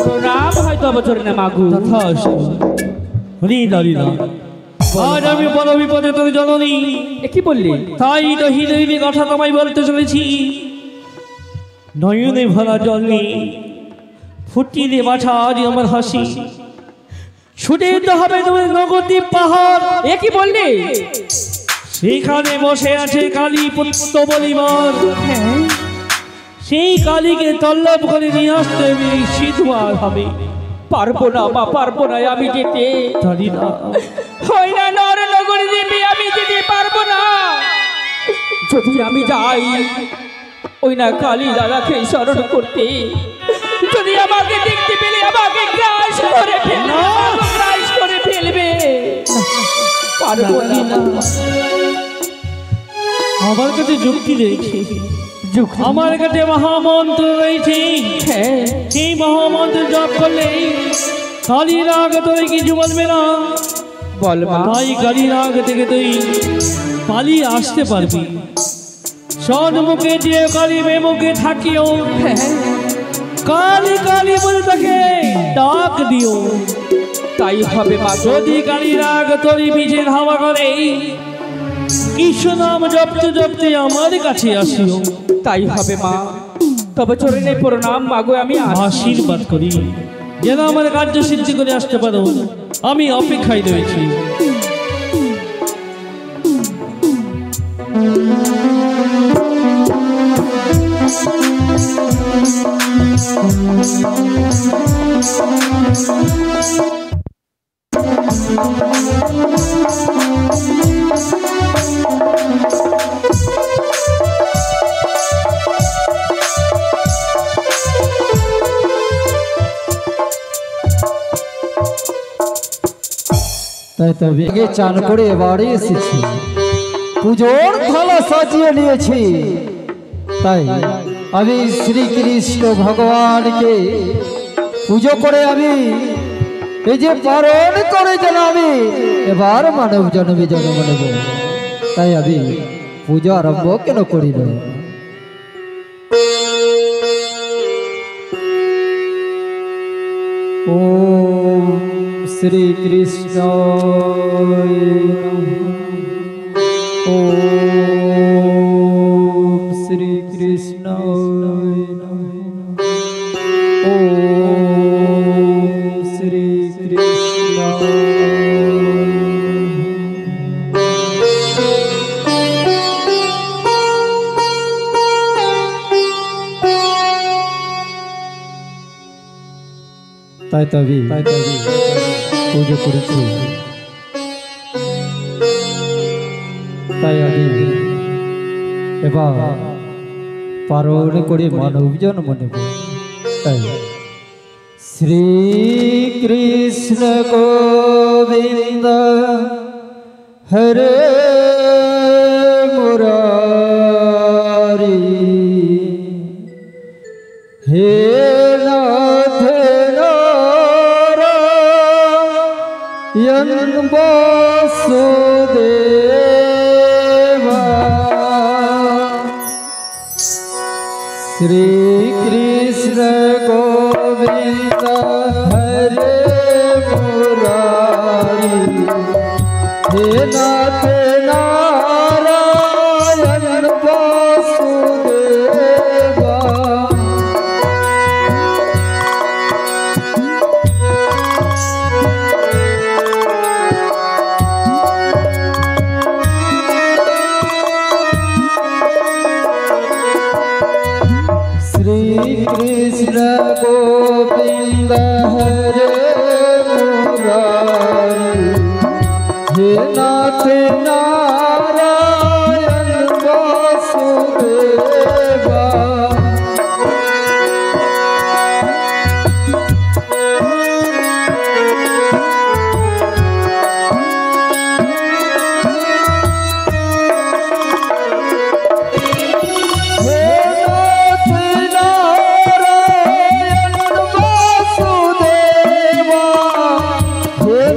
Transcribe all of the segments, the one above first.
প্রণাম হয় তব চরণে মাগো। তথাস্তু। হরিদা হরিদা। আজ আমি বড় বিপদে তোর জননী। কি বললি? তাই তো হৃদয়ে কথা তোমায় বলতে চলেছি। নয়নে ভরা জল নিয়ে ফুটিয়ে দে বাছা আজ আমার হাসি। ছুটে যেতে হবে তোমার নগরদ্বীপ পাহাড়। কি বললি? সেখানে বসে আছে কালী পুত্র বলিবার। সেই কালীকে তল্লাভ করে নিয়ে আসতে সিধুয়ার হবে। পারবো না মা, পারবো না আমি যেতে। জানি না হয় না নর নগরী দেবী, আমি যেতে পারবো না। যদি আমি যাই ওই না কালী দাদাকে স্মরণ করতে, যদি আমাকে দেখতে পেলে আমাকে গ্রাস করে ফেলবে, গ্রাস করে ফেলবে। পারবো না। আমার কাছে যুক্তি রয়েছে, আমার কাছে মহামন্ত্র রয়েছে। সেই মহামন্ত্র জপ করলে কালী রাগ তোর কিছু বলবে না। বল মা। তাই কালী রাগ থেকে তুই পালিয়ে আসতে পারবি। সন্মুখে যে কালী বেমুখে থাকিও, কালী কালী বলে তাকে ডাক দিও। তাই হবে মা। যদি কালী রাগ তোর পিছে ধাওয়া করে, কৃষ্ণ নাম জপতে জপতে আমার কাছে আসিও। তাই হবে মা। তবে চরণে প্রণাম মাগো, আমি আশীর্বাদ করি যেন আমার কার্য সিদ্ধি করে আসতে পারো। আমি অপেক্ষায় রয়েছি। তাই তবে চান করে এবারে এসেছি, পুজোর থালা সাজিয়ে নিয়েছি। তাই আমি শ্রীকৃষ্ণ ভগবানকে পুজো করে আমি এই যে পালন করে যেন আমি এবার মানব জন্মে জন্ম নেব। তাই আমি পুজো আরম্ভ কেন করিল। ওম শ্রী কৃষ্ণ ওম শ্রী কৃষ্ণ ওম শ্রী কৃষ্ণ। তাই তবে পুজো করেছি। তাই আমি এবার পালন করে মানব জন্ম নেব। তাই শ্রীকৃষ্ণ গোবিন্দ হরে মুরারি, হে নাথ নারায়ণ বাসুদেবা, শ্রীকৃষ্ণ গোবিন্দ হরে মুরারি, হে নাথ নারায়ণ বাসুদেবা। শ্রীকৃষ্ণ গোবিন্দ হরে মুরারি, হে নাথ নারায়ণ বাসুদেবা।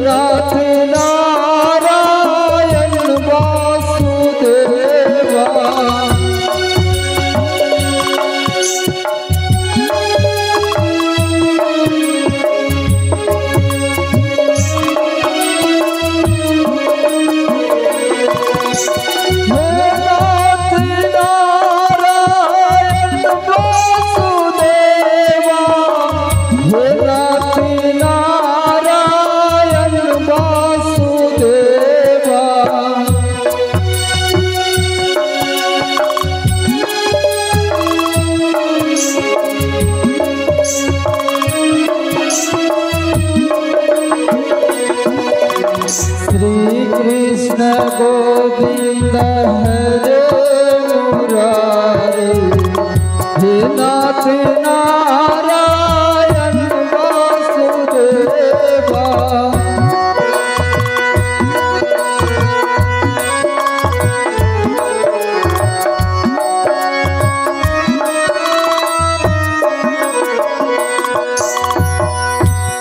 নাথ নারায়ণ বাসুদেবা, श्री कृष्ण गोविंद हरे मुरारे हे नाथ नारायण वासुदेवा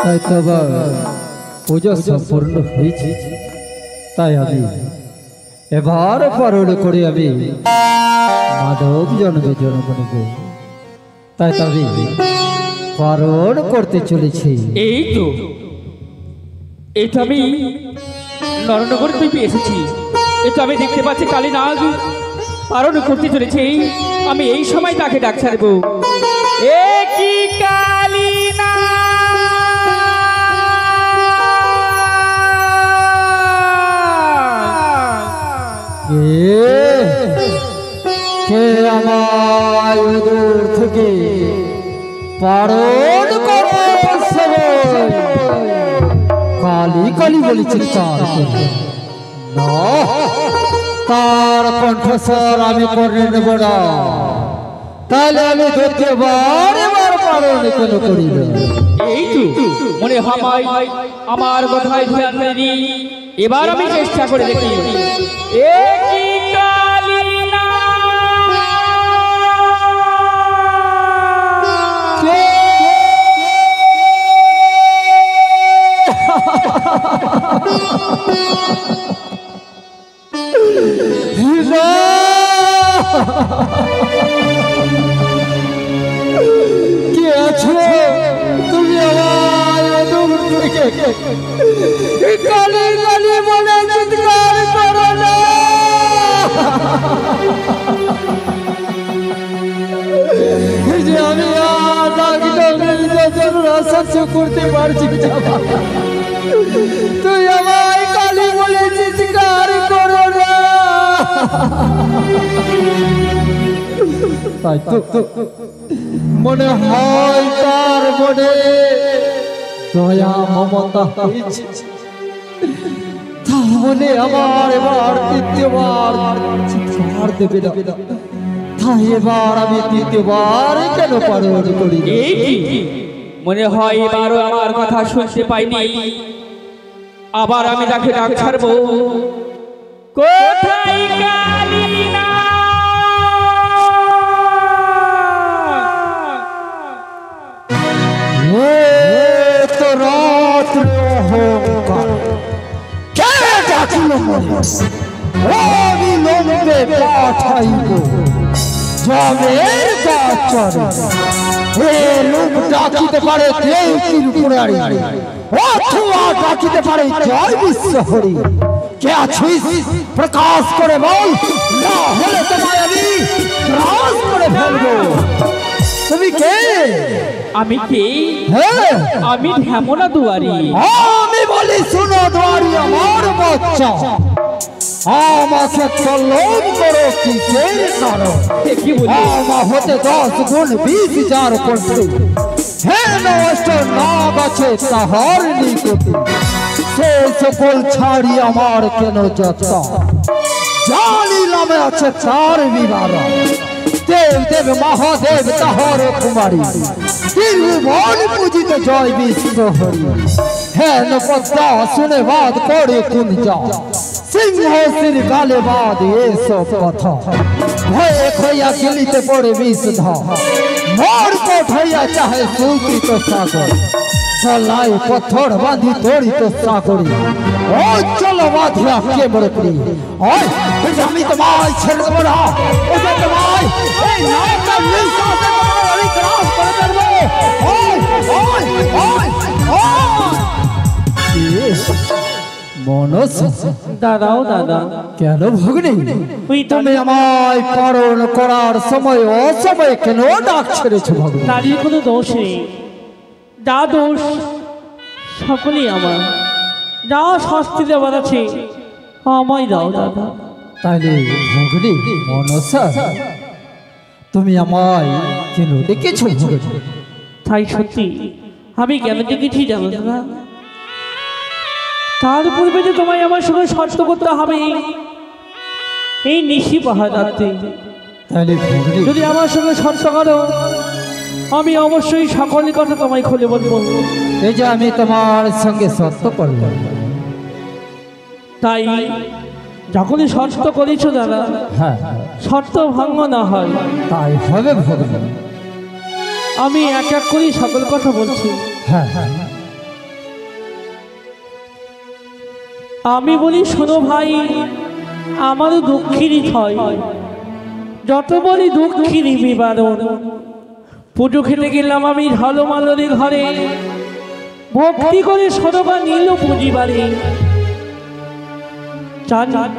তাই তবে পূজা সম্পূর্ণ হয়েছে তাই আমি এবার পালন করে আমি মাধব জন্মে জন্ম নেব তাই তবে পালন করতে চলেছি এই তো আমি নরনগর থেকে এসেছি। এই তো আমি দেখতে পাচ্ছি কালীনাগ পালন করতে চলেছে। আমি এই সময় তাকে ডাক ছাড়বো। এ কি কালীনাগ, কে আমায় দূর থেকে পালন করবে কালী কালী বলে চিৎকার করবে না, তার কণ্ঠস্বর আমি করে নেব না। তাহলে আমি দ্বিতীয়বার এবার পালন কেন করি না? এই তো মনে হয় আমার কথায় ধ্যান দেয়নি। এবার আমি চেষ্টা করে দেখি। এ কি কে আছো তুমি? আমার কালী কালী বলে চিৎকার করো না। যে আমি সহ্য করতে পারছি না, তুই আমায় কালী বলে চিৎকার করো না। তাই তো মনে হয় তার মনে দয়া মমতা হয়েছে, তার মনে আমার এবার তৃতীয়বার চিৎকার দেবে না। তাই এবার আমি তৃতীয়বার কেন পালন করি? মনে হয় এবারও আমার কথা শুনতে পাইনি। আবার আমি তাকে ডাক ছাড়বো। কোথায় কালীনাগ? তো রাত্রে অহংকার কে ডাকিল মনে অবিলম্বে পাঠাইব জমের কাচরে। এ লোক ডাকিতে পারে দেব ত্রিপুরারি, অথবা ডাকিতে পারে জয় বিশ্বহরি। কে আছিস প্রকাশ করে বল, না হলে তোমায় আমি গ্রাস করে ফেলবো। তুমি কে? আমি কে? হ্যাঁ আমি ঢেমনা দুয়ারি। আমি বলি শোনো দুয়ারি আমার বাচ্চা, আমাকে কলম করো কি করো? কি বলি? আমার হতে 10 গুণ 20,000 করছে। হ্যাঁ নষ্ট না বাছে তাহার নিকটে, সে সকল ছাড়ি আমার কেন যত জানিলামে আছে চার বিবার। দেব দেব মহাদেব তাহার কুমারী, ত্রিভুবন পূজিত জয় বিশ্বহরি। হ্যাঁ পদ্মা শুনে বাদ করে কুঞ্জা, সিংহশির গালে বাদ এসব কথা। ভয়ে খইয়া গিলিতে পড়ে বিষধা, মোর কোঠাইয়া চাহে সুকৃত সাগর। চলাই পথর বাঁধি তড়িত সাগরী, ও চলো বাঁধিয়া কে বড় করি। ওই আমি তোমায় ছেড়ে দেবো না, ও যে তোমায় এই নায়িকা নিঃশ্বাসে তোমার আমি গ্রাস করে ফেলবো। ওই ওই ওই মনস দাদাও দাদা, কেন ভগ্নী তুমি আমায় পালন করার সময় অসময়ে কেন ডাক ছেড়েছো ভগ্নী? নারীর কোনো দোষ নেই, যা দোষ সকলেই আমার। যা শাস্তি দেওয়ার আছে আমায় দাও দাদা। তাহলে ভগ্নী মনসা তুমি আমায় কেন ডেকেছো ভগ্নী? তাই সত্যি আমি কেন দেখেছি জানো দাদা? তার পূর্বে যে তোমায় আমার সঙ্গে শর্ত করতে হবে এই নিশি পাহাড় রাখতে। তাহলে ভগ্নী যদি আমার সঙ্গে শর্ত করো আমি অবশ্যই সকলের কথা তোমায় খুলে বলবো। এই যে আমি তোমার সঙ্গে সত্য করলাম, তাই যখনই শর্ত করেছো দাদা, হ্যাঁ শর্ত ভঙ্গ না হয়। তাই হবে ভগ্নী। আমি এক এক করে সকল কথা বলছি। হ্যাঁ হ্যাঁ আমি বলি শোনো ভাই, আমারও দুঃখেরই হয়, যত বলি দুঃখেরই বিবারণ। পুজো খেতে গেলাম আমি ঝলমালরি ঘরে, ভক্তি করে সদবা নিল পুঁজিবারে।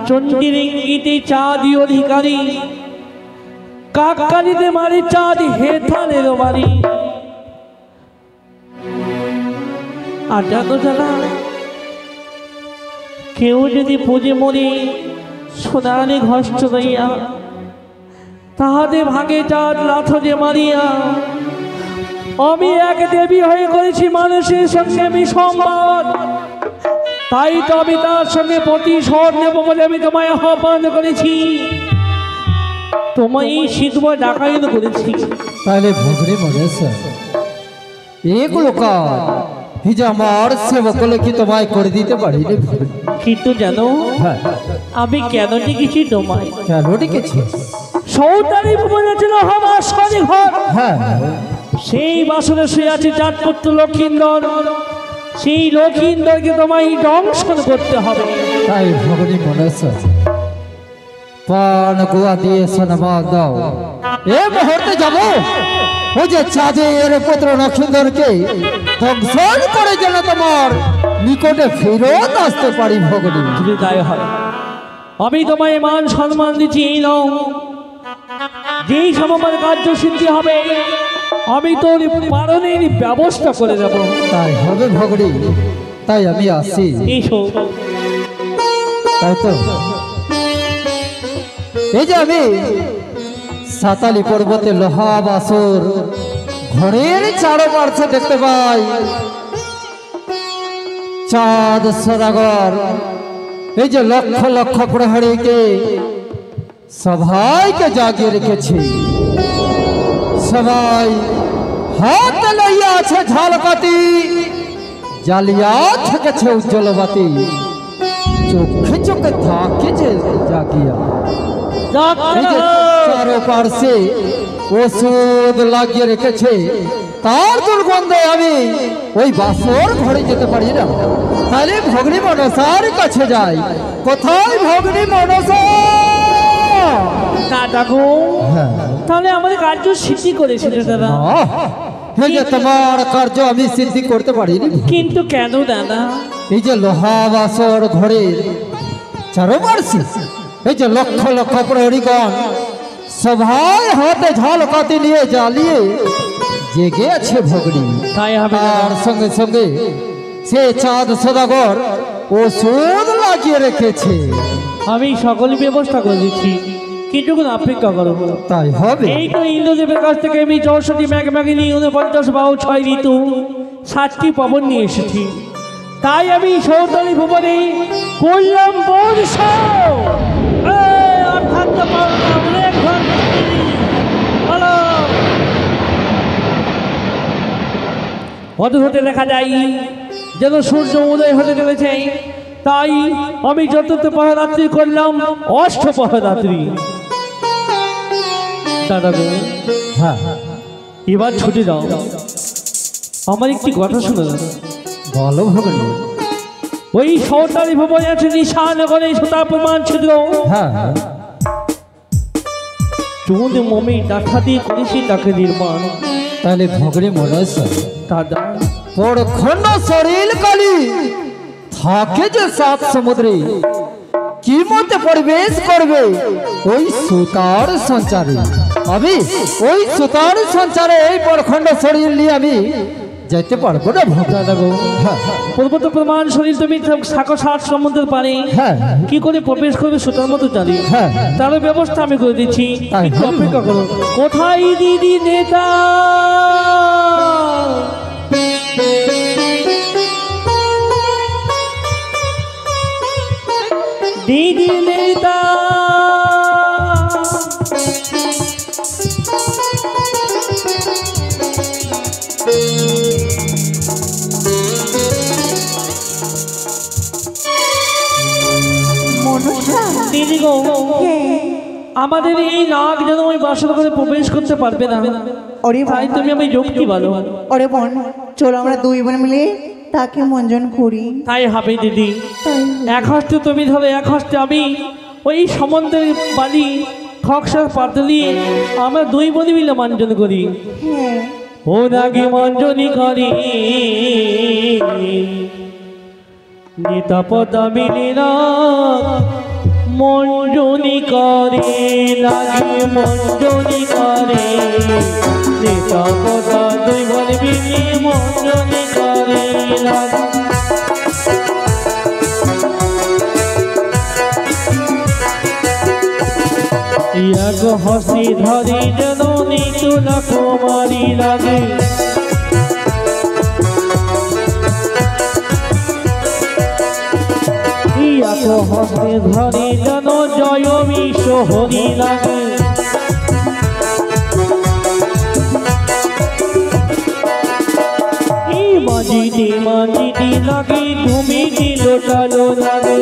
চণ্ডীর ইঙ্গিতে চাঁদি অধিকারী, কাককালিতে মারে চাঁদ হেথালের বাড়ি। আর জানো জানা, কেউ যদি পুজে মরে সোনারে ঘষ্ট দইয়া, তাহাদের ভাগে চাঁদ লাথ যে মারিয়া। আমি এক দেবী হয়ে করেছি মানুষের সঙ্গে আমি সম্বাদ, তাই তো আমি তার সঙ্গে প্রতিশোধ নেব বলে আমি তোমায় আহ্বান করেছি, তোমায় শীতময় ডাকাইন করেছি। তাহলে ভগ্নী মনেশ এগুলো কাজ এই যে আমার সেবকলে কি তোমায় করে দিতে পারি রে ভগ্নী? কিন্তু জানো হ্যাঁ আমি কেন ডেকেছি তোমায়? কেন ডেকেছি? সৌতারি ভুবনে ছিল আমার শনি ঘর, হ্যাঁ সেই বাসনে শুয়ে আছে চাঁদপুত্র লক্ষিন্দর। সেই লক্ষিন্দরকে তোমায় দংশন করতে হবে। তাই ভগ্নী মনেশ পান গুয়া দিয়ে সোনামাল দাও, এ মুহূর্তে যাব ওই যে চাঁদের পুত্র নক্ষত্রকে দংশন করে যেন তোমার নিকটে ফেরত আসতে পারি ভগ্নী। যদি তাই হয় আমি তোমায় মান সম্মান দিচ্ছি এই নাও, যেই সময় কার্য সিদ্ধি হবে আমি তোর পালনের ব্যবস্থা করে দেব। তাই হবে ভগ্নী, তাই আমি আসি। এসো। তাই তো এই যে আমি সাতালি পর্বতে লোহা বাসর ঘরের চারপাশে দেখতে পাই চাঁদ সদাগর, এই যে লক্ষ লক্ষ প্রহরীকে সবাইকে জাগিয়ে রেখেছি। সবাই হাত লইয়া আছে ঝালকাতি, জ্বালিয়া থেকেছে উজ্জ্বলবাতি, চোখে চোখে থাকে যে জাগিয়া। এই যে চারপাশে ওষুধ লাগিয়ে রেখেছে, তার দুর্গন্ধে আমি ওই বাসর ঘরে যেতে পারি না। তাহলে ভগ্নী মনসার কাছে যাই। কোথায় ভগ্নী মনসা? দাদা গো, হ্যাঁ তাহলে আমাদের কার্য সিদ্ধি করেছিল দাদা। এই যে তোমার কার্য আমি সিদ্ধি করতে পারিনি। কিন্তু কেন দাদা? এই যে লোহা বাসর ঘরের চারপাশে এই যে লক্ষ লক্ষ প্রহরীগণ সবাই হাতে ঝালকাতি নিয়ে জ্বালিয়ে জেগে আছে ভগ্নী। তাই হবে তার সঙ্গে সঙ্গে সে চাঁদ সদাগর ওষুধ লাগিয়ে রেখেছে। আমি সকল ব্যবস্থা করে দিচ্ছি, কিছুক্ষণ অপেক্ষা করো। তাই হবে। এই তো ইন্দ্রদেবের কাছ থেকে আমি 64 মেঘমাগিনী 49 বাহু 6 ঋতু 7টি পবন নিয়ে এসেছি। তাই আমি সৌতালি ভুবনে করলাম বর্ষা। হতে হতে দেখা যায় যেন সূর্য উদয় হতে চলেছে। তাই আমি চতুর্থ পহরাত্রি করলাম অষ্টপহরাত্রি। দাদা গো, হ্যাঁ এবার ছুটি দাও, আমার একটি কথা শুনে দাও। বলো ভগ্নী। ওই সৌতালি ভবনে আছে নিশানগরে সুতা প্রমাণ ছিল। হ্যাঁ চুন মমি ডাঠা দিয়ে করেছি তাকে নির্মাণ। তাহলে ভগ্নী মনসা দাদা পরখণ্ড শরীর কালী থাকে যে সাত সমুদ্রে, কি মতে প্রবেশ করবে ওই সুতার সঞ্চারে। আমি ওই সুতার সঞ্চারে এই পরখণ্ড শরীর নিয়ে আমি যেতে পারবো না ভগ্নী। দাদা গো, পর্বত প্রমাণ শরীর তুমি 60 সমুদ্রের পারে হ্যাঁ কি করে প্রবেশ করবে সুতার মতো জানি। হ্যাঁ তার ব্যবস্থা আমি করে দিচ্ছি, তাই একটু হবে। অপেক্ষা করো। কোথায় দিদি নেতা? দিদি নেতা মনসা দিদি গো, হ্যাঁ আমাদের এই নাগ যেন ওই বাসর করে প্রবেশ করতে পারবে না, ওরে তাই বোন তুমি আমি যুক্তি বলো। ওরে বোন চলো আমরা দুই বোন মিলে তাকে মঞ্জন করি। তাই হবে দিদি, তাই এক হস্তে তুমি ধরো, এক হস্তে আমি, ওই সমুদ্রের বালি খকসার পাতলি আমরা দুই বোনে মিলে মঞ্জন করি। হ্যাঁ ও নাগে মঞ্জনী করি নিতাপদা মিলি না মঞ্জনী করে, নাগে মঞ্জনী করে নিতাপদা দুই বোনে মিলি মঞ্জনী করে লাগে। এক হসি ধরি যেন নিতুলা কুমারী লাগে, এক হসি ধরি যেন জয় বিশ্বহরি লাগে। মাঝিটি মাঝিটি লাগে, ঘুমিটি লোটালো লাগে।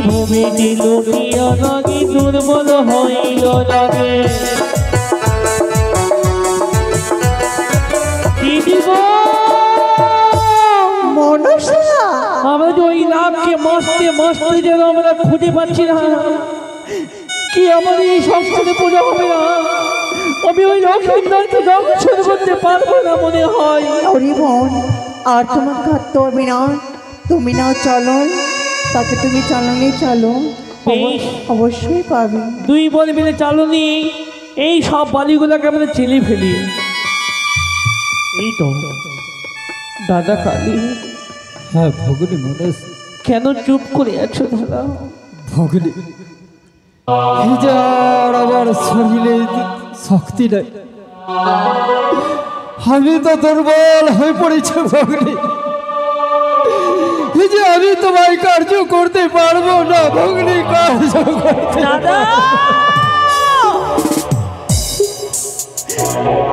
ভূমিটি লুটিয়া লাগি দুর্বল হইল লাগে। মনসা আমরা যে ওই নাগকে মস্তে মস্তে যেন আমরা খুঁজে পাচ্ছি না, কি আমার এই সংসারে পূজা হবে না, আমি ওই লক্ষ্মীদারকে দর্শন করতে পারবো না মনে হয়। ওরে বোন আর তোমার কাঁদতে হবে না, তুমি নাও চলো, তাকে তুমি চালানি চলো, বেশ। অবশ্যই পাবে। দুই বোন মিলে চালনি এই সব বালিগুলোকে আমরা চেলে ফেলি। এই তো দাদা কালী, হ্যাঁ ভগিনী মনস, কেন চুপ করে আছো দাদা? ভগিনী এই যে আর আমার শরীরে শক্তি নাই, আমি তো দুর্বল হয়ে পড়েছি ভগিনী। এই যে আমি তোমায় কার্য করতে পারবো না ভগিনী, কার্য করতে। দাদা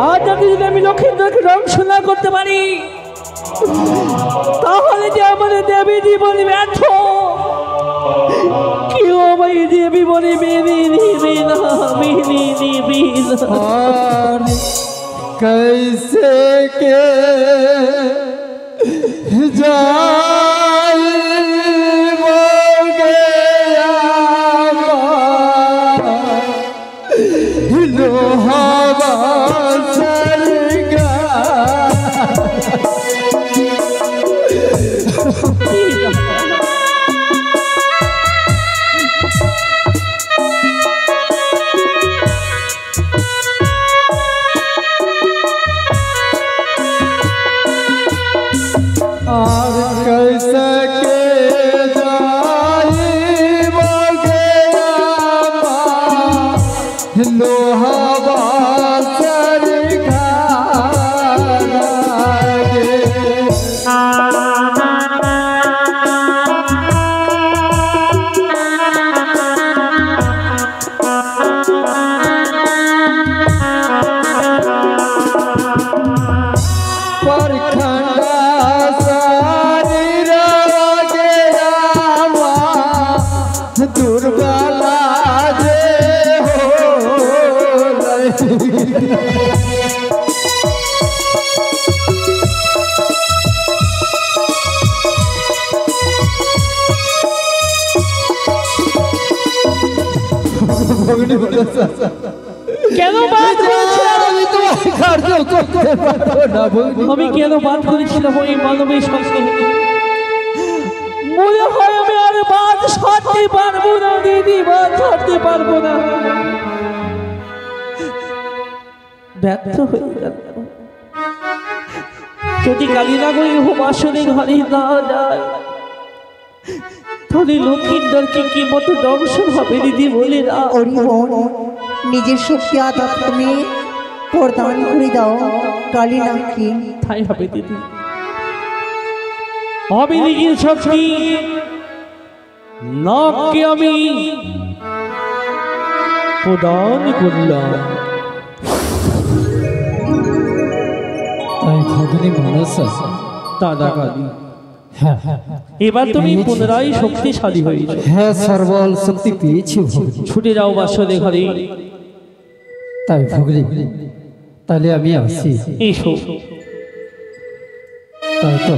আজ যদি আমি লক্ষ্মীদেরকে রংশোলা করতে পারি, তাহলে যে আমাদের দেবী জীবনে ব্যর্থ, কেউ আমায় দেবী বলে মেনে নিবে না, মেনে নিবে না। और कैसे के जाए लोहावा सरगा और कैसे के जाए लोहावा सरगा परखंडा सारी रागे रामा दुर्बला जे কেন বাদ করেছিলাম? আমি তোমার কার্য করতে পারবো না ভগিনী। আমি কেন বাদ করেছিলাম ওই মানবীর সঙ্গে? মনে হয় আমি আর বাদ ছাড়তে পারবো না দিদি, বাদ ছাড়তে পারবো না, ব্যর্থ হয়ে গেল। যদি কালীনগরী হোম আসনে ঘরে না যায়, তাহলে লক্ষ্মীন্দরকে কি মতো দর্শন হবে দিদি বলে না? ওরে বোন নিজের শক্তি আঘাত তুমি প্রদান করে দাও কালী নাকি। তাই হবে দিদি, আমি নিজের শক্তি নাককে আমি প্রদান করলাম। তাই ভগিনী মনসা, দাদা কালী, হ্যাঁ এবার তুমি পুনরায় শক্তিশালী হয়েছ। হ্যাঁ, সর্বল শক্তি পেয়েছি ভগিনী। ছুটে যাও বাসরে ঘরে। তাই ভগিনী, তাহলে আমি আসি। এসো। তাই তো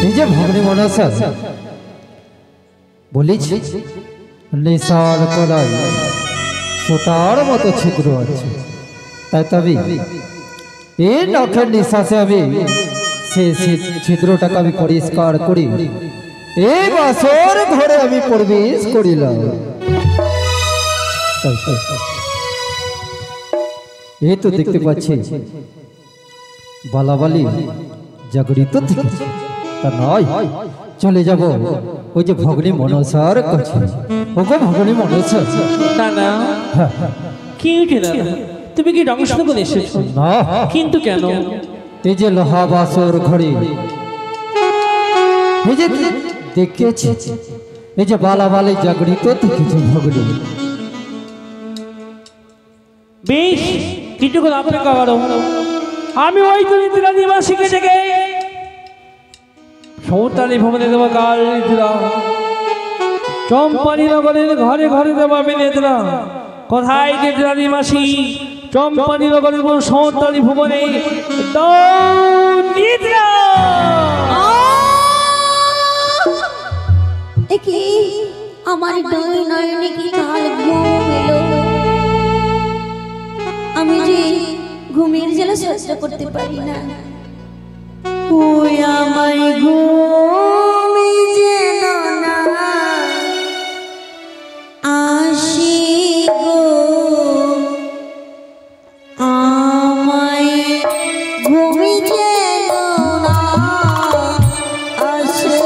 এই যে ভগিনী মনসা বলেছি, নিশার কলাই সুতার মতো ছিদ্র আছে, তাই তবে এই নখের নিঃশ্বাসে আমি সেই ছিদ্রটাকে আমি পরিষ্কার করি, এই বাসর ঘরে আমি প্রবেশ করিলাম। এই তো দেখতে পাচ্ছি বালাবালি জাগরিত থেকেছে, তা নয় চলে যাব ওই যে ভগিনী মনসার কাছে। ওগো ভগিনী মনসা, দাদা কি উঠে দাদা, তুমি কি দংশন করে এসেছো? না, কিন্তু কেন? এই যে লোহা বাসর ঘরে এই যে দেখেছি, এই যে বালাবালি জাগরিত থেকেছে ভগিনী। বেশ, কিছুক্ষণ অপেক্ষা করো। আমি ওই দরিদ্র নিবাসীকে ডেকে সৌতালি ভবনে দেবো কাল নিদ্রা, চম্পানি নগরের ঘরে ঘরে দেবো আমি নিদ্রা। কোথায় নিদ্রা নিবাসী? চম্পানি নগরের সৌতালি ভবনে নিদ্রা। কি আমার দুই নয়নে কি কাল ঘুম এলো? আমি যে ঘুমের জ্বালা সহ্য করতে পারি না। ওই আমায় ঘুমই যেন না আসি গো, আমায় ঘুমই যেন না আসে।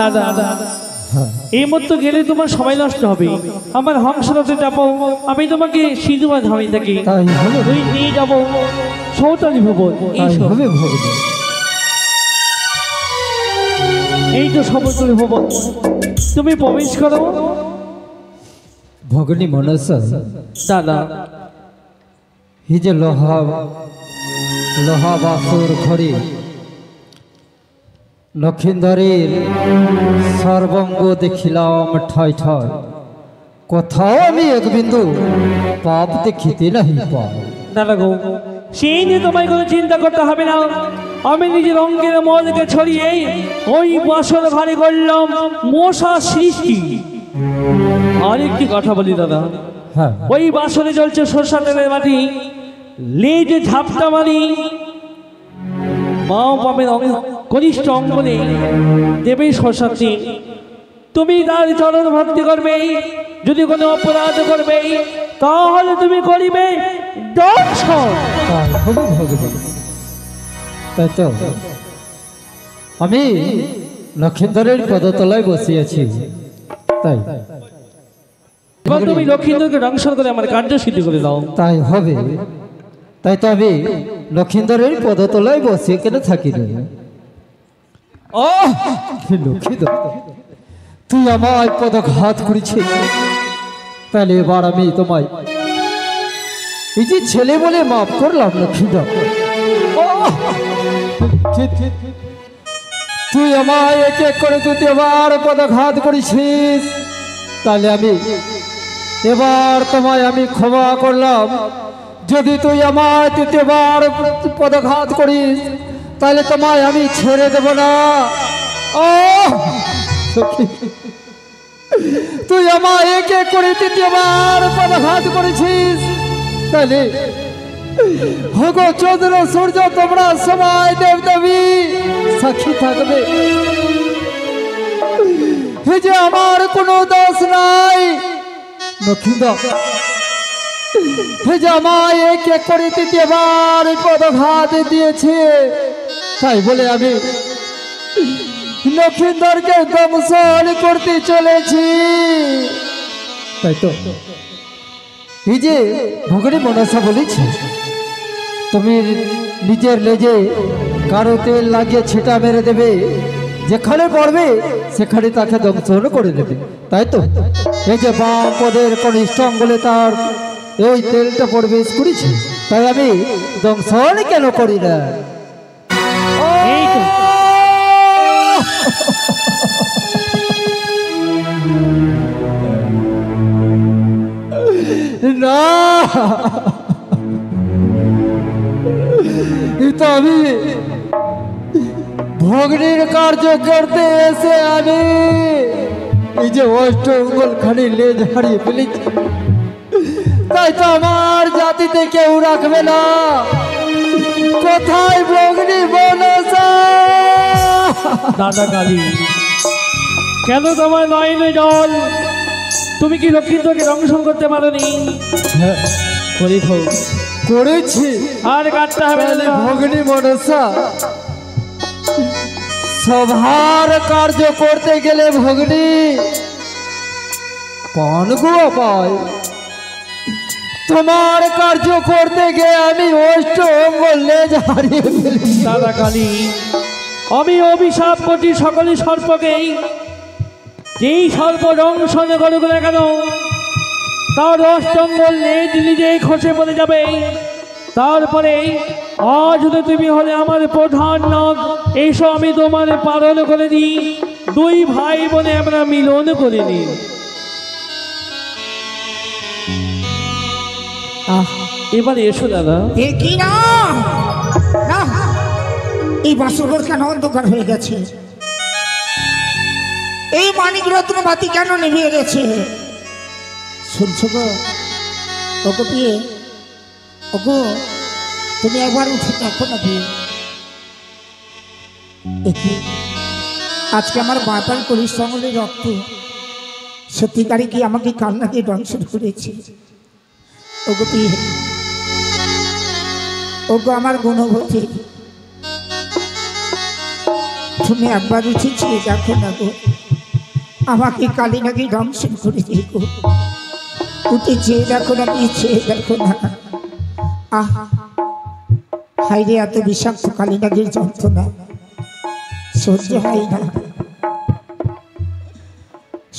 দাদা এই মতো গেলে তোমার সময় নষ্ট হবে। আমার হংসরথে যাবো, আমি তোমাকে সিধুমা ধামি থাকি তাই হবে, তুই নিয়ে যাবো সৌতালি ভবন। তাই হবে ভগিনী। এই তো সৌতালি ভবন, তুমি প্রবেশ করো। ভগিনী মনসা, দাদা এই যে লোহা বাসর ঘরে লক্ষিন্দরের সর্বঙ্গ দেখিলাম ঠাই ঠাই, কোথাও আমি এক বিন্দু পাপ দেখিতে নাহি পাই। দাদা গো, সেই নিয়ে তোমায় কোনো চিন্তা করতে হবে না। আমি নিজের অঙ্গের মদকে ছড়িয়ে ওই বাসর ঘরে করলাম মশা সৃষ্টি। আরেকটি কথা বলি দাদা, হ্যাঁ ওই বাসরে চলছে সরষা তেলের বাটি, লেজে ঝাপটা মারি মাও পাবেন কনিষ্ঠ অঙ্গনে দেবে সরষার তেল। তুমি তার চরণ ভক্তি করবে, যদি কোনো অপরাধ করবে তাহলে তুমি করিবে দর্শন। তাই হবে ভগিনী। তাই তো আমি লক্ষিন্দরের পদতলায় বসিয়াছি, তাই এবার তুমি লক্ষিন্দরকে দংশন করে আমার কার্য সিদ্ধ করে দাও। তাই হবে। তাই তো আমি লক্ষিন্দরের পদতলায় বসে কেন থাকি না। লক্ষিন্দর, তুই আমায় পদঘাত করেছিস, তাহলে এবার আমি তোমায় এই যে ছেলে বলে মাফ করলাম লক্ষিন্দর। তুই আমায় এক এক করে দ্বিতীয়বার পদঘাত করেছিস, তাহলে আমি এবার তোমায় আমি ক্ষমা করলাম। যদি তুই আমায় তৃতীয়বার পদঘাত করিস তাহলে তোমায় আমি ছেড়ে দেব না। ও সখী, তুই আমায় এক এক করে তৃতীয়বার পদঘাত করেছিস, তাহলে হগো চন্দ্র সূর্য তোমরা সবাই দেবদেবী সাক্ষী থাকবে যে আমার কোনো দোষ নাই। লক্ষ্মীন্দর যে আমায় এক এক করে তৃতীয়বার পদঘাত দিয়েছে, তাই বলে আমি লক্ষ্মীন্দরকে দংশন করতে চলেছি। তাই তো এই যে ভগনী মনসা বলেছি, তুমি নিজের লেজে কারো তেল লাগিয়ে ছিটা মেরে দেবে, যেখানে পড়বে সেখানে তাকে দংশন করে দেবে। তাই তো এই যে বাম পদের কনিষ্ঠ অঙ্গলে তার এই তেলটা প্রবেশ করেছে, তাই আমি দংশন কেন করি না? এই তো না, তো আমি ভগ্নির কার্য করতে এসে আমি এই যে অষ্ট অঙ্গল খানি লেজ হারিয়ে ফেলেছি, তাই তো আমার জাতিতে কেউ রাখবে না। কোথায় ভগ্নি মনসা? দাদা কালী, কেন তোমার নয়নে জল? তুমি কি লক্ষ্মীন্দরকে দংশন করতে পারোনি? করেছি, আর কাটতে হবে না। ভগ্নি মনসা সভার কার্য করতে গেলে ভগ্নি পানগুয়া পায়, তোমার কার্য করতে গিয়ে আমি অষ্ট অঙ্গল লেজ হারিয়ে ফেলি। দাদা কালী, আমি অভিশাপ করছি সকলের সর্পকেই, যেই সর্প দংশন করুক না কেন তার অষ্টঙ্গল লেজ নিজেই খসে পড়ে যাবে। তারপরে আজ যদি তুমি হলে আমার প্রধান নাগ, এসো আমি তোমার পালন করে দিই, দুই ভাই বোনে আমরা মিলন করে নিই। এবারে এসো দাদা। কি না না, এই বাসরঘর কেন অন্ধকার হয়ে গেছে? এই মানিক রত্ন বাতি কেন নিভিয়ে গেছে? শুনছো গো? ওগো বিয়ে, ওগো তুমি একবার উঠে দেখো না বিয়ে। আজকে আমার বাতাল করিস সঙ্গে রক্ত সত্যিকারই কি আমাকে কান্নাকে দংশন করেছে? ওগো বিয়ে, ওগো আমার গুণবতী, তুমি একবার উঠেছি দেখো না গো, আমাকে কালী নাকি দংশন করে দিয়ে গো। উঠে চেয়ে দেখো না, চেয়ে দেখো না। আহ হাইরে, এত বিষাক্ত কালী নাগির যন্ত্রণা সহ্য হয় না,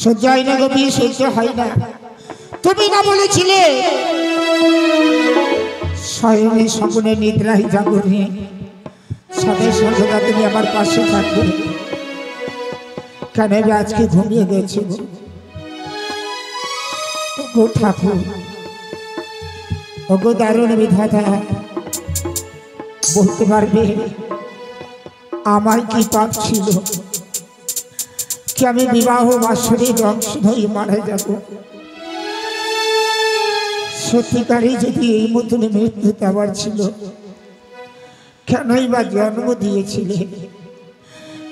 সহ্য হয় না গো বিয়ে, সহ্য হয় না। তুমি না বলেছিলে স্বয়নে স্বপ্নে নিদ্রায় জাগরণে সদাই সর্বদা তুমি আমার পাশে থাকবে? কেন আজকে ঘুমিয়ে গেছে গো ঠাকুর? ওগো দারুণ বিধাতা, বলতে পারবে আমার কি পাপ ছিল কি আমি বিবাহ বাসরে দংশন হয়ে মারা যাব? সত্যিকারই যদি এই মতন মৃত্যু দেওয়ার ছিল, কেনই বা জন্ম দিয়েছিলে?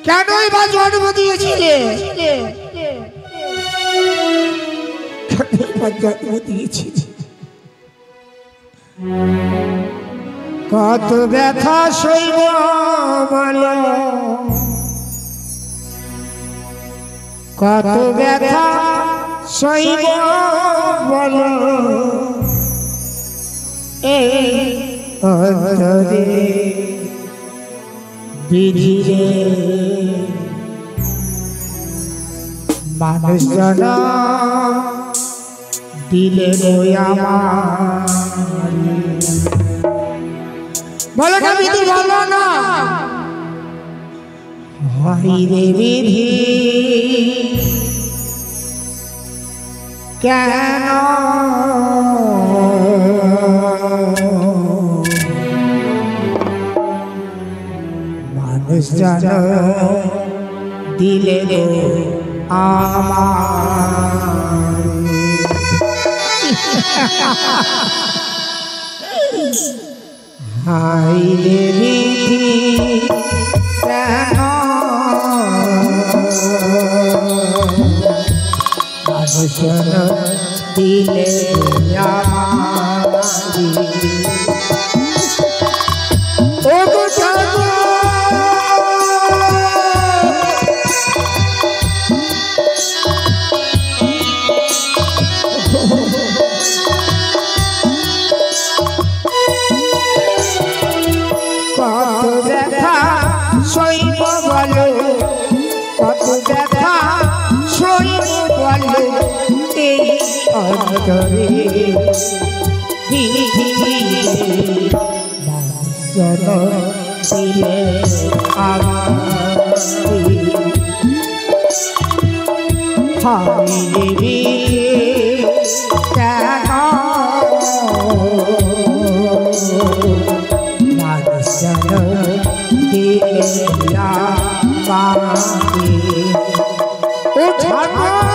কেনই বা জন্ম দিয়েছিলে? কেনই বা জন্ম দিয়েছিলে? কত ব্যথা সইব বলো, কত ব্যথা সইব বলো, এই অন্তরে বিধিরে মানুষ জন দিলে আমার। বলো না বিধি, বলো না। হাই রে বিধি, কেন মানুষ জন দিলে গো আমার হাই রে বিধি কেন মানুষ জন দিলে আমার ও গো কত ব্যথা সইব বলো কত ব্যথা সইব বলো এই অন্তরে জন দিলে হাই কেন মানুষ জন দিলে ও ছাড়ো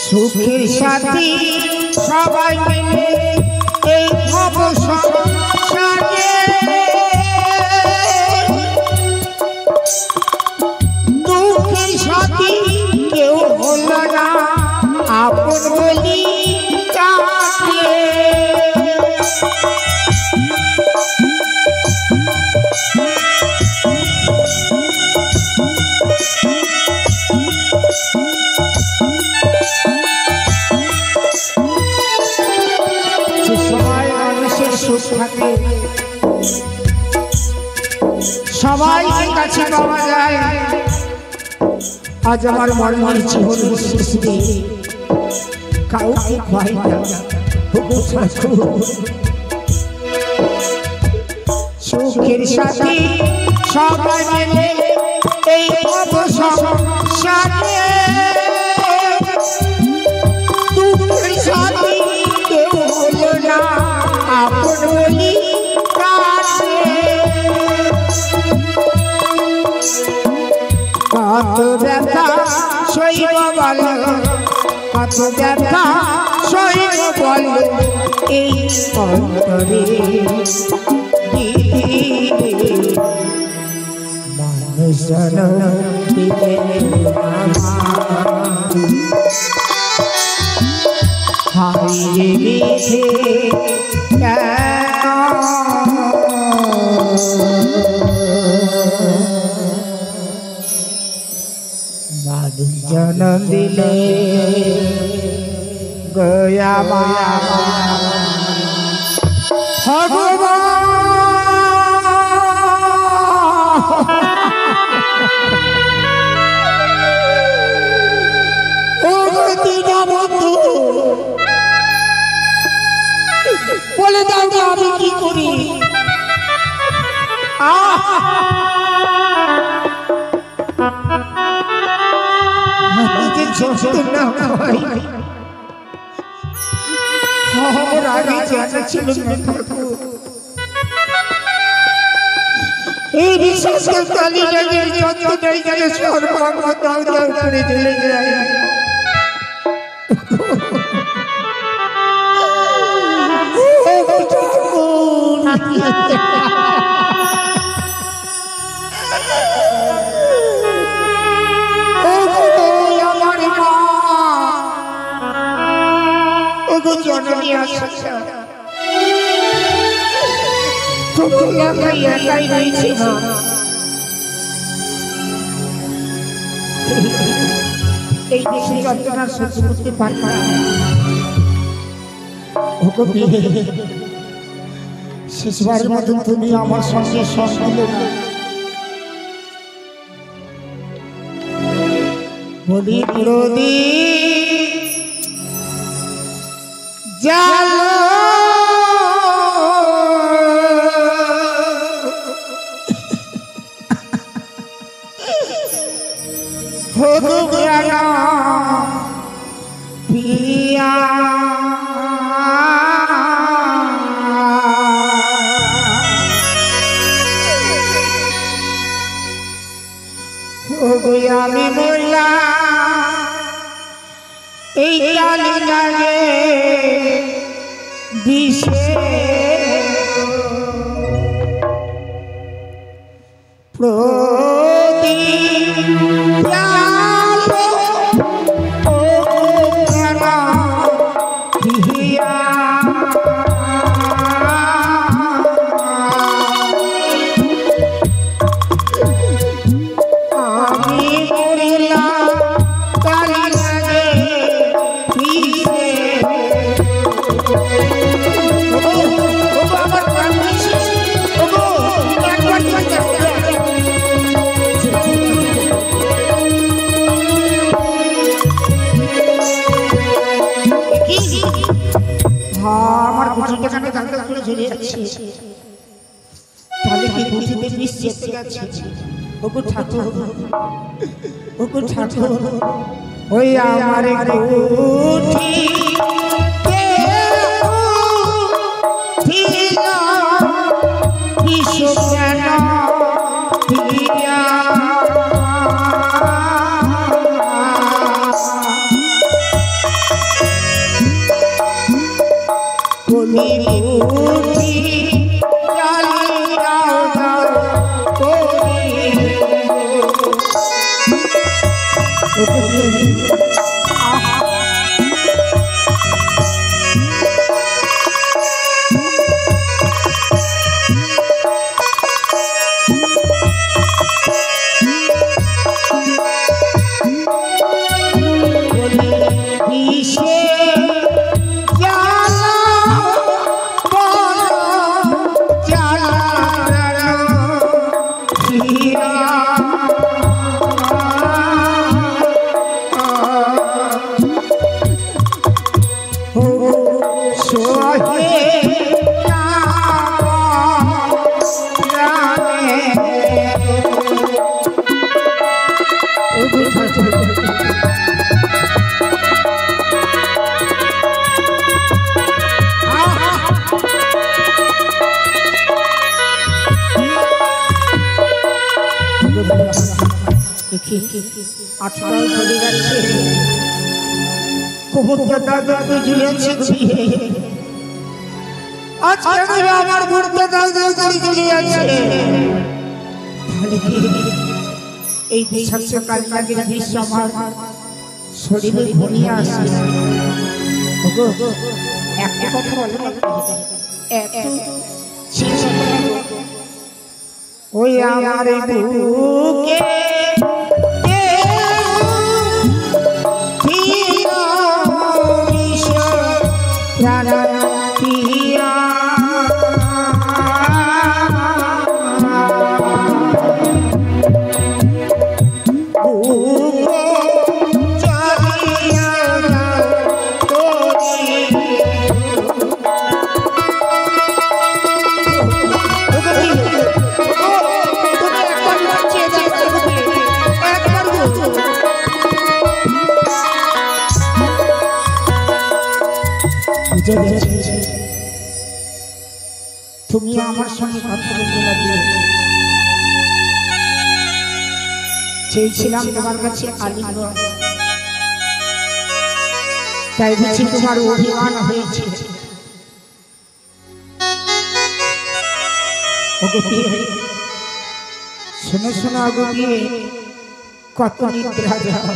সুখের সাথী সবাই মিলে এই ভব সংসারে দুঃখের সাথী কেউ হলো না আপন বলি কাছে সবাই কাছে পাওয়া যায় আজ আমার মর্মার জীবন শেষে কাউকে পাই না সুখের সাথে সবাই মিলে এই সংসারে দুঃখের সাথে কেউ হলো না আপন বলি কাছে কত ব্যথা সইব বলো কত ব্যথা সইব বলো এই অন্তরে মানুষ জন দিলে হাই রে বিধি মানুষ জন দিলে গয়া বলে দাও না আমি কি করি এই বিশ্বাস কালী রাগের যন্ত্রণায় যেন সর্বাঙ্গ দাও দাও করে চলে যায় জননী আসা তুমি একাই রয়েছে না এই দেশে যন্ত্রণা সহ্য করতে পারি না ওগো বিয়ে শেষবারের মতন তুমি আমার সঙ্গে সঙ্গে বলি প্রদী জালো हो गया पिया हो गया मैं बोला काली लगे दिशे শরীরে ঘনিয়ে আসে একটা কথা বলো ওই আমার বুকে তুমি আমার সঙ্গে কথা বলতে লাগলে চেয়েছিলাম তোমার কাছে আলিঙ্গন, তাই বুঝি তোমার অভিমান হয়েছে। শোনো শোনো আগো গিয়ে কত নিদ্রা যাও,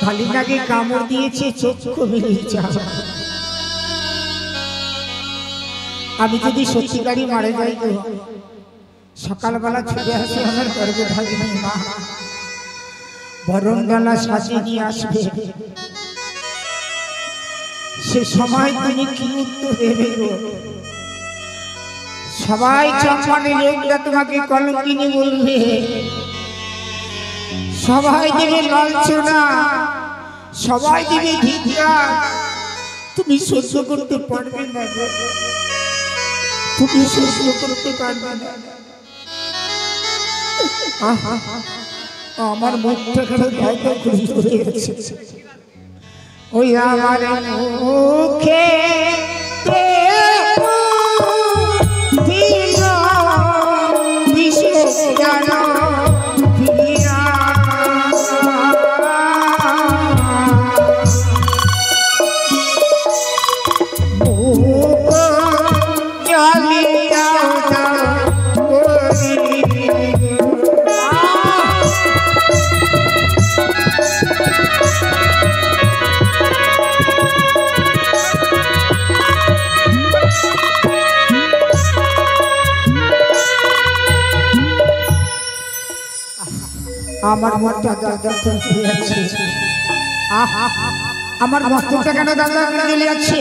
খালি নাকি কামড় দিয়েছে চক্ষু বেরিয়ে যাও। আমি যদি সত্যিকারই মারা যাই তো সকালবেলা ছুটে আসে আমার গর্ভধারিণী মা, বরণডালা সাজিয়ে নিয়ে আসবে। সে সময় তুমি কি উত্তর দেবে গো? সবাই চম্পানের লোকরা তোমাকে কলঙ্কিনী বলবে, সবাই দিবে লাঞ্ছনা, সবাই দিবে ধিক্কার। তুমি সহ্য করতে পারবে না গো, তুমি সহ্য করতে পারবে না। আমার মুখটা কেন গায়ে খুশি হয়ে গেছে। ওই আমার মুখে আমার মনটা দাদা চলে যাচ্ছে। আমার মস্তকটা কেন দাদা চলে যাচ্ছে?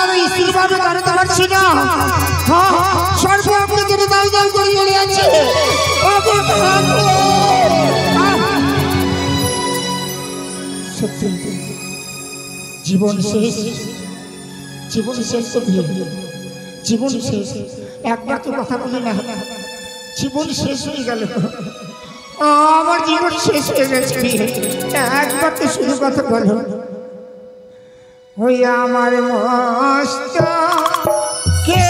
আমি স্ত্রী ভাবে দাঁড়াতে পারছি না। সর্ব আপনি কেন দাও দাও করে চলে যাচ্ছে? সত্যি জীবন শেষ, জীবন শেষ, জীবন শেষ। একবার তো কথা বলি না, জীবন শেষ হয়ে গেল। আমার জীবন শেষ হয়ে গেছে। একবার তো শুধু কথা বলো। ওই আমার মস্ত কে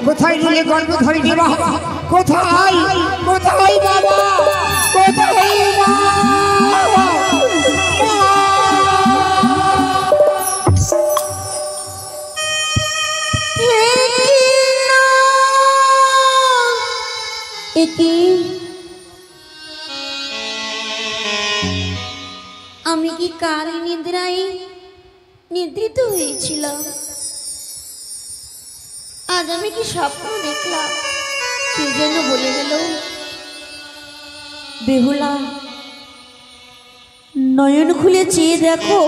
কোথায় নিলে গল্প ধরে নি বাবা? কোথায় কোথায় বাবা? কোথায় আমি কি কার নিদ্রায় নিদ্রিত হয়েছিলাম? আজ আমি কি স্বপ্ন দেখলাম? কে যেন বলে গেল, বেহুলা নয়ন খুলে চেয়ে দেখো,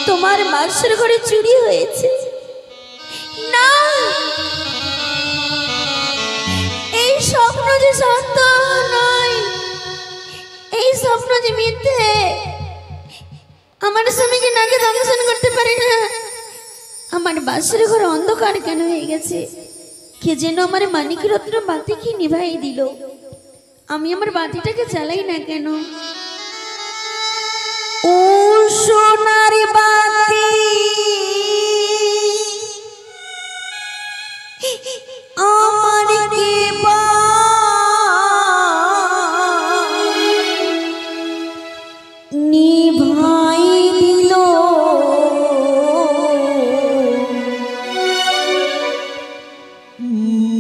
তোমার মাসের ঘরে চুরি হয়েছে। না, এই স্বপ্ন যে সত্য নয়, এই স্বপ্ন যে মিথ্যে। আমার স্বামীকে নাকি দংশন করতে পারে না। আমার বাসের ঘর অন্ধকার কেন হয়ে গেছে? কে যেন আমার মানিক রত্ন বাতি কি নিভাই দিল। আমি আমার বাতিটাকে জ্বালাই না কেন? ও সোনার বাতি আমার কে নিভাই দিল।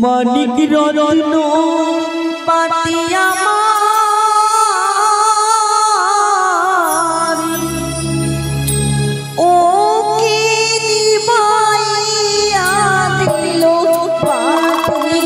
মানিক রত্ন বাতি আমার ও কে নিভাইয়া দিল বাতি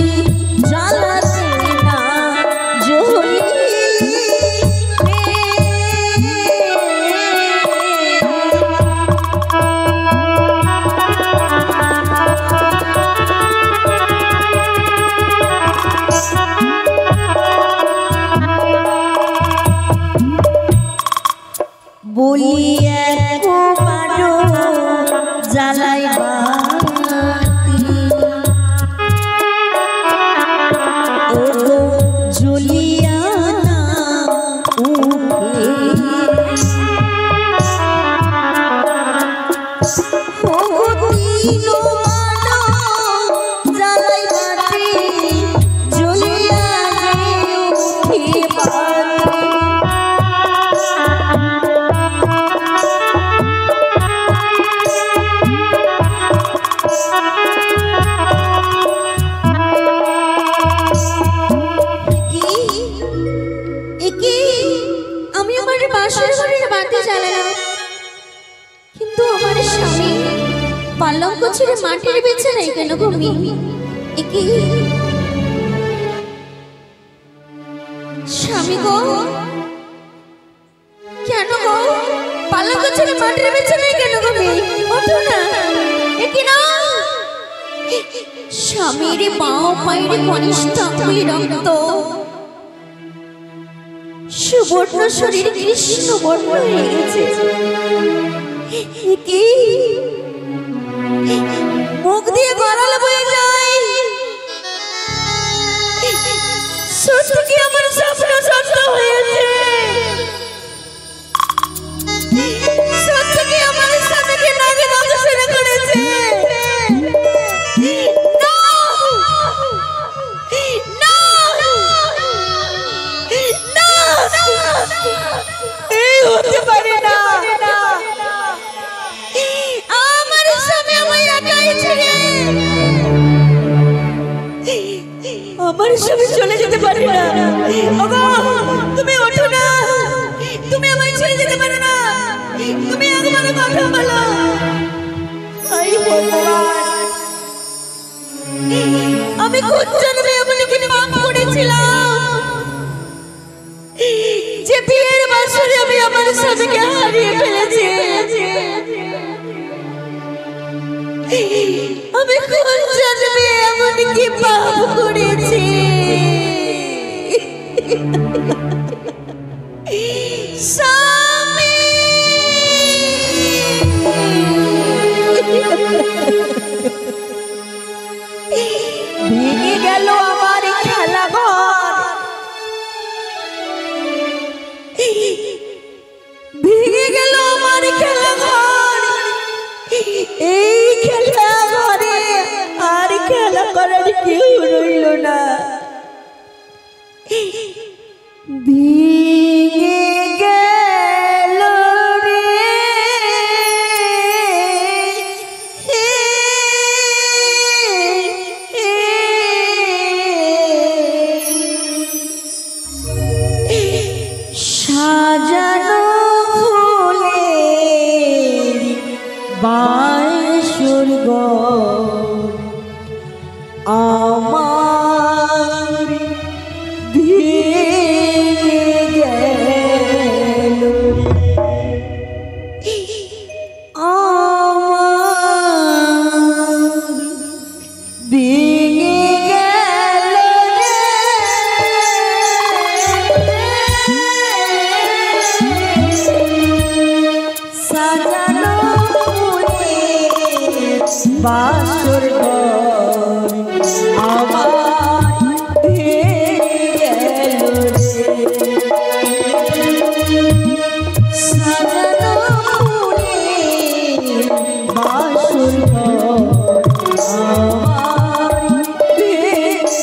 পালঙ্ক ছেড়ে মাটির বিছানায় কেন ঘুমি? একি স্বামী গো, কেন গো পালঙ্ক ছেড়ে মাটির বিছানায় কেন ঘুমি? ওঠো না। একি না, স্বামীর বাঁ পায়ের কনিষ্ঠ আঙুলে রক্ত, সুবর্ণ শরীর কৃষ্ণ বর্ণ হয়ে গেছে। কি মুখ দিয়ে গড়াল বয়ে যায়, সত্য কি আমার স্বপ্ন সত্য হয়েছে? সত্য কি আমার স্বামীকে নাগে দংশন করেছে? হতে পারে না, আমার স্বামী আমায় একাই ছেড়ে আমার স্বামী চলে যেতে পারে না। ওগো তুমি ওঠো না, তুমি আমায় ছেড়ে যেতে পারো না, তুমি একবার কথা বলো। হায় ভগবান, আমি কোন জন্মে আপনাকে পাপ করেছিলাম যে বিয়ের বছরে আমি আমার স্বামীকে হারিয়ে ফেলেছি? আমি কোন জন্মে এমন কি পাপ করেছি? স্বামী ভেঙে গেল আমার খেলা ঘর, ভেঙে গেল আমার খেলা ঘর। এই খেলা ঘরে আর খেলা করার কেউ রইল না। ভেঙে গেল রে সাজানো ফুলের বাসর ঘর আমার ভেঙে গেল, আমার ভেঙে গেল সাজানো ফুলের বাসর ঘর আমার ভেঙে গেল সাজানো ফুলের বাসর ঘর আমার ভেঙে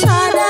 সারা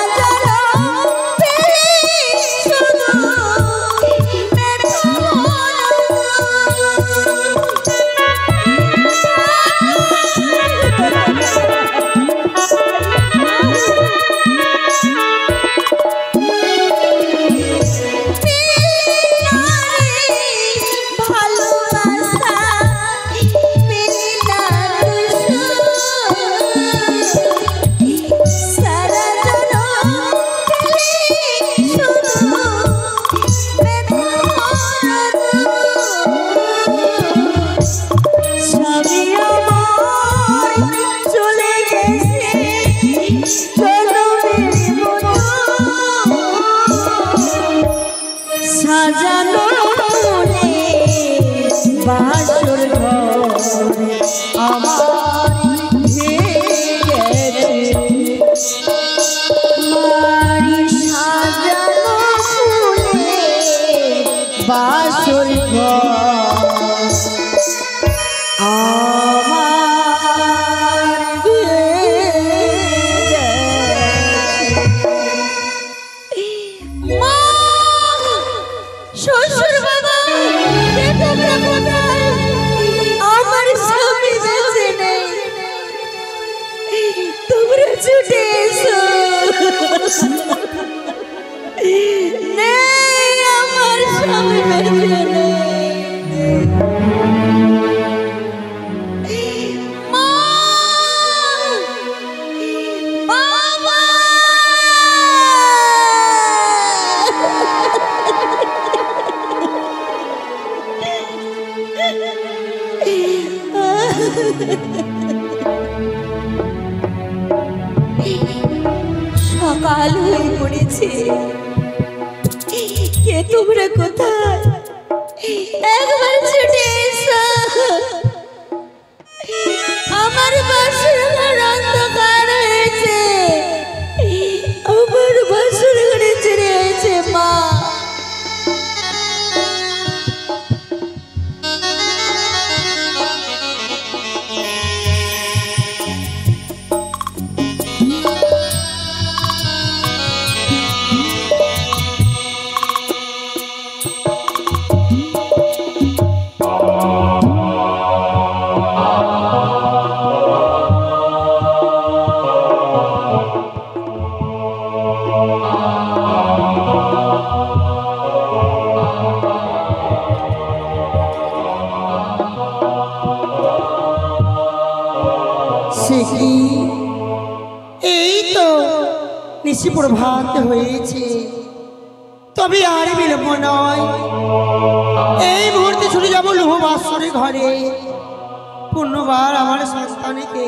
নেই, আমার স্বামী বেঁচে নেই। মা! বাবা! সকাল হয়ে পড়েছে, কে তোমরা কোথায়? একবার ছুটে এসো, আমার বাসর ঘর অন্ধকার হয়েছে, আমার বাসর ঘরে ছেড়ে হয়েছে। মা! সে কি, এই তো নিশি প্রভাত হয়েছে, তবে আর বিলম্ব নয়, এই মুহূর্তে ছুটে যাবো লোহবাসরে ঘরে, পুণ্যবার আমার সন্তানকে,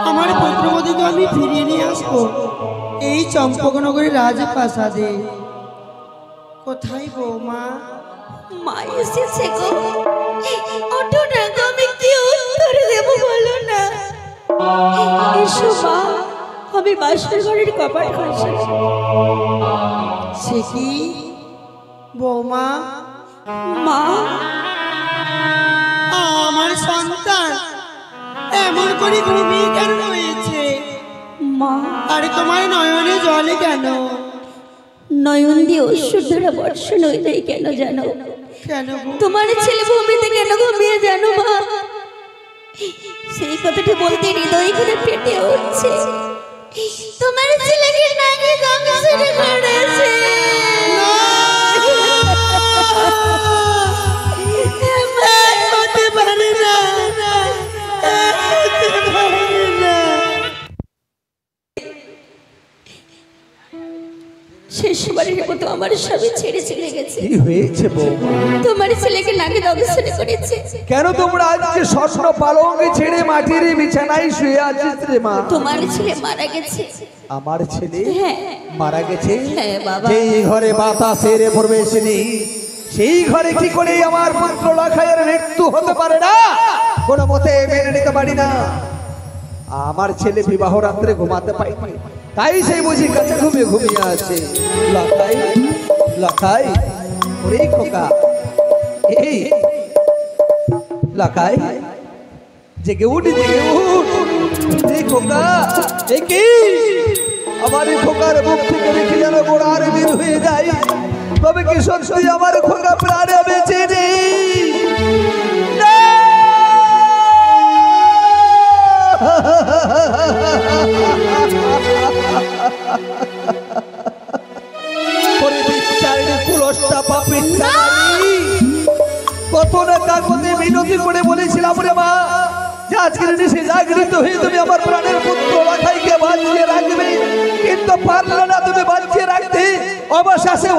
আমার পুত্রবধূকে আমি ফিরিয়ে নিয়ে আসবো এই চম্পকনগরের রাজপ্রাসাদে। কোথায় বৌমা? মা এসেছে গো, ওঠো না গো, আমি কি উত্তর দেবো বলো না। এসো মা, আমি বাসর ঘরের কপাট ঘষি। সে কি বৌমা? মা! আমার সন্তান এমন করে ঘুমিয়ে কেন রয়েছে? মা! আর তোমার নয়নে জলে কেন? নয়ন দিয়ে অশ্রুর ধারা বর্ষণ হয়ে যায় কেন জানো? কেন গো? তোমার ছেলে ভূমিতে কেন ঘুমিয়ে জানো মা? সেই কথাটি বলতে হৃদয় করে ফেটে উঠছে। তোমার ছেলেকে নাকি গঙ্গাসরে করেছে। হতে পারে না, হতে পারে না। শেষবারের মতো আমার স্বামী ছেড়ে চলে গেছে। কি হয়েছে বৌমা? তোমার ছেলেকে নাকি গঙ্গাসরে করেছে। কেন তোমরা আজকে স্বর্ণ পালঙ্কে ছেড়ে মাটির বিছানায় শুয়ে আছিস রে মা? তোমার ছেলে মারা গেছে। আমার ছেলে হ্যাঁ মারা গেছে? হ্যাঁ বাবা। যেই ঘরে বাতাসের প্রবেশ নেই সেই ঘরে কি করে আমার পুত্র লাখাইয়ের মৃত্যু হতে পারে না? কোনো মতে মেনে নিতে পারি না। আমার ছেলে বিবাহ রাত্রে ঘুমাতে পাইনি, তাই সেই বুঝি কাছে ঘুমিয়ে আছে। লাখাই, লাখাই, ওরে খোকা, এই লাখাই, জেগে উঠ, জেগে উঠ রে খোকা। এ কি আমার এই খোকার মুখ থেকে রেখে যেন গোড়ার বের হয়ে যায়, তবে কি সত্যি আমার খোকা প্রাণে বেঁচে নেই? কত না কাগজে বিনতি করে বলেছিলাম রে মা, যে আজকের নিশে জাগৃত হয়ে তুমি আমার প্রাণের পুত্র লাখাইকে বাঁচিয়ে রাখবে, কিন্তু পারলে না তুমি বাঁচিয়ে রাখতে। অবশেষে